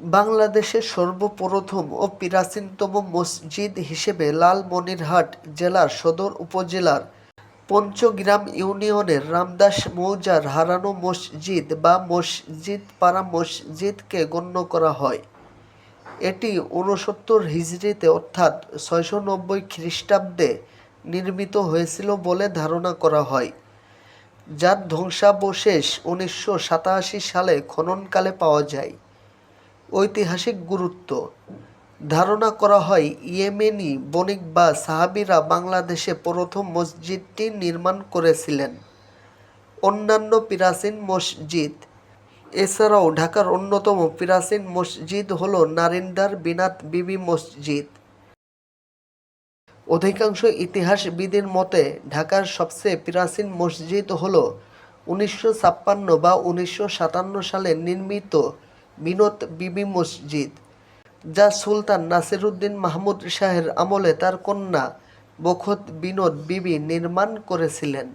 বাংলাদেশের সর্বপ্রথম ও প্রাচীনতম মসজিদ হিসেবে লালমনিরহাট জেলার সদর উপজেলার পঞ্চগ্রাম ইউনিয়নের রামদাস মৌজার হারানো মসজিদ বা মসজিদপাড়া মসজিদকে গণ্য করা হয়। এটি ৬৯ হিজরিতে অর্থাৎ ৬৯০ খ্রিস্টাব্দে নির্মিত হয়েছিল বলে ধারণা করা হয়, যার ধ্বংসাবশেষ ১৯৮৭ সালে খননকালে পাওয়া যায়। ঐতিহাসিক গুরুত্ব: ধারণা করা হয় ইয়েমেনি বণিক বা সাহাবীরা বাংলাদেশে প্রথম মসজিদটি নির্মাণ করেছিলেন। অন্যান্য প্রাচীন মসজিদ: এছাড়াও ঢাকার অন্যতম প্রাচীন মসজিদ হল নারিন্দার বিনাত বিবি মসজিদ। অধিকাংশ ইতিহাসবিদের মতে ঢাকার সবচেয়ে প্রাচীন মসজিদ হল ১৯৫৬ বা ১৯৫৭ সালে নির্মিত বিনত বিবি মসজিদ, যা সুলতান নাসিরউদ্দিন মাহমুদ শাহের আমলে তার কন্যা বখত বিনত বিবি নির্মাণ করেছিলেন।